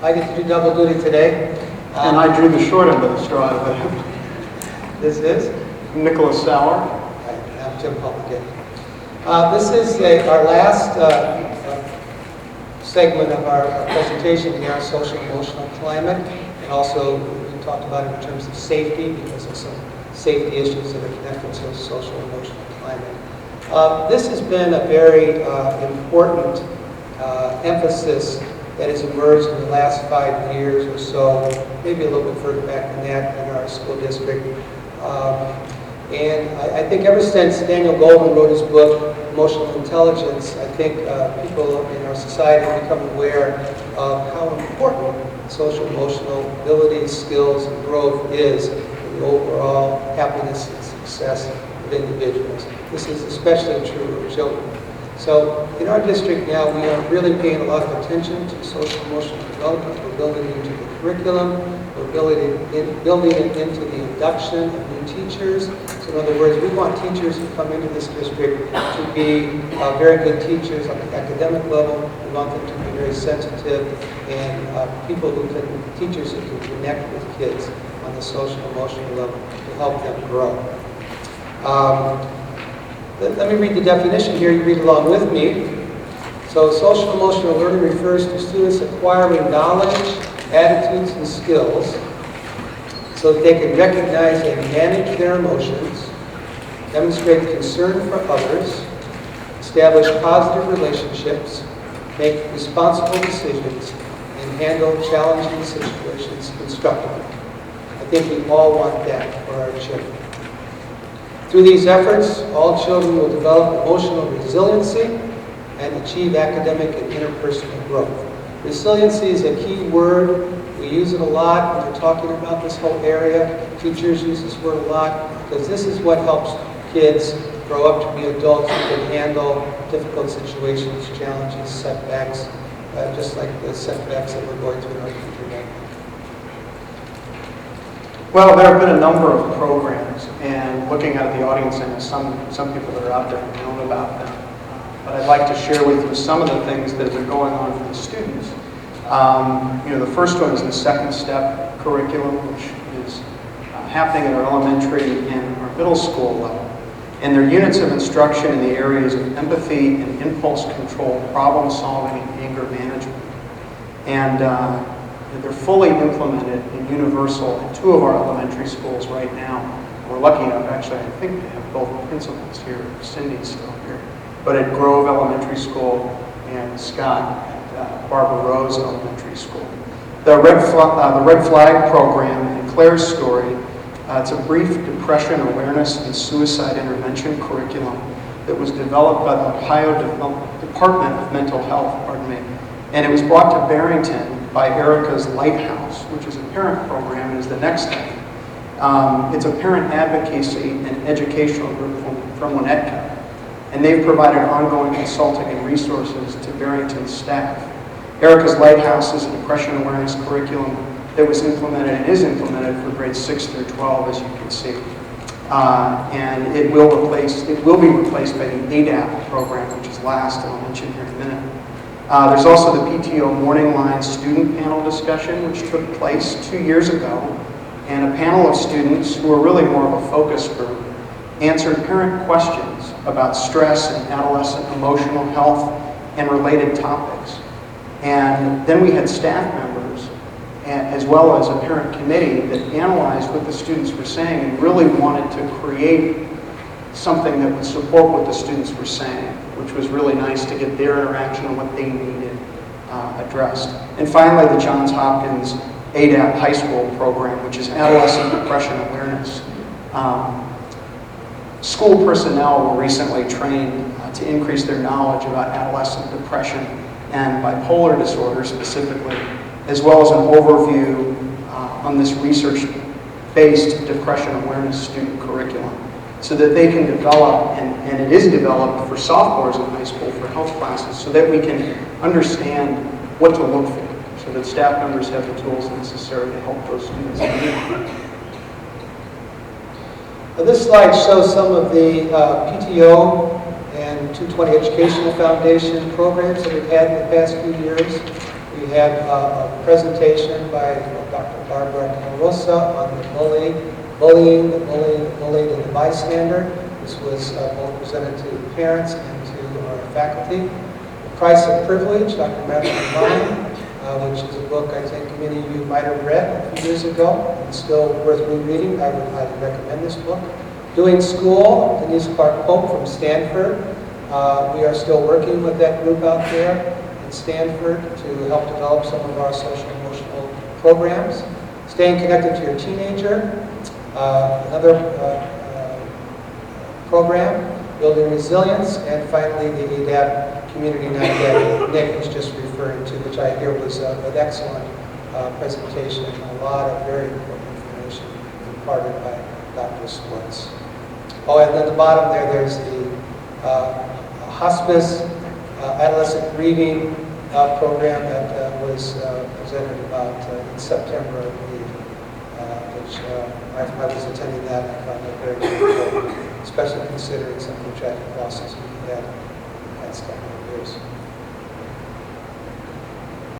I get to do double duty today. And I drew the short end of the straw out of it. This is? Nicholas Sauer. I'm Jim Publican. This is our last segment of our presentation here on social emotional climate, and also we talked about it in terms of safety because of some safety issues that are connected to social emotional climate. This has been a very important emphasis that has emerged in the last 5 years or so, maybe a little bit further back than that in our school district. And I think ever since Daniel Goleman wrote his book, Emotional Intelligence, I think people in our society have become aware of how important social emotional abilities, skills, and growth is in the overall happiness and success of individuals. This is especially true of children. So in our district now, we are really paying a lot of attention to social emotional development. We're building it into the curriculum. We're building it into the induction of new teachers. So in other words, we want teachers who come into this district to be very good teachers on the academic level. We want them to be very sensitive and teachers who can connect with kids on the social emotional level to help them grow. Let me read the definition here. You read along with me. So social emotional learning refers to students acquiring knowledge, attitudes, and skills so that they can recognize and manage their emotions, demonstrate concern for others, establish positive relationships, make responsible decisions, and handle challenging situations constructively. I think we all want that for our children. Through these efforts, all children will develop emotional resiliency and achieve academic and interpersonal growth. Resiliency is a key word. We use it a lot when we're talking about this whole area. Teachers use this word a lot because this is what helps kids grow up to be adults who can handle difficult situations, challenges, setbacks, just like the setbacks that we're going through in our country right now. Well, there have been a number of programs, and looking at the audience, and some people that are out there have known about them. But I'd like to share with you some of the things that are going on for the students. The first one is the second step curriculum, which is happening at our elementary and our middle school level. And they're units of instruction in the areas of empathy and impulse control, problem solving, and anger management. And they're fully implemented in universal in 2 of our elementary schools right now. We're lucky enough, actually, I think they have both principals here. Cindy's still here. But at Grove Elementary School and Scott at Barbara Rose Elementary School. The Red Flag program in Claire's story, it's a brief depression awareness and suicide intervention curriculum that was developed by the Ohio Department of Mental Health, and it was brought to Barrington by Erica's Lighthouse, which is a parent program, and is the next thing. It's a parent advocacy and educational group from Winnetka. And they've provided ongoing consulting and resources to Barrington's staff. Erica's Lighthouse is a depression awareness curriculum that was implemented and is implemented for grades 6 through 12, as you can see. And it will be replaced by the ADAP program, which is last, and I'll mention here in a minute. There's also the PTO Morning Line student panel discussion, which took place 2 years ago. And a panel of students who are really more of a focus group answered parent questions about stress and adolescent emotional health and related topics. And then we had staff members, as well as a parent committee, that analyzed what the students were saying and really wanted to create something that would support what the students were saying, which was really nice to get their interaction and what they needed addressed. And finally, the Johns Hopkins ADAP High School program, which is Adolescent Depression Awareness. School personnel were recently trained to increase their knowledge about adolescent depression and bipolar disorder specifically, as well as an overview on this research-based depression awareness student curriculum, so that they can develop, and it is developed for sophomores in high school for health classes, so that we can understand what to look for, so that staff members have the tools necessary to help those students. This slide shows some of the PTO and 220 Educational Foundation programs that we've had in the past few years. We had a presentation by Dr. Barbara Rosa on the bullying, the bullied, and the bystander. This was both presented to parents and to our faculty. The Price of Privilege, Dr. Madeline Devine, which is a book I think many of you might have read a few years ago. It's still worth rereading. I would highly recommend this book. Doing School, Denise Clark Pope from Stanford. We are still working with that group out there in Stanford to help develop some of our social emotional programs. Staying Connected to Your Teenager, another program, Building Resilience, and finally the ADAP Community Night that Nick was just referring to, which I hear was an excellent presentation and a lot of very important information imparted by Dr. Swartz. Oh, and at the bottom there's the hospice adolescent grieving program that was presented about in September, I believe, which I was attending that and I found it very, very important, especially considering some of the tragic losses we've had in the past couple of years.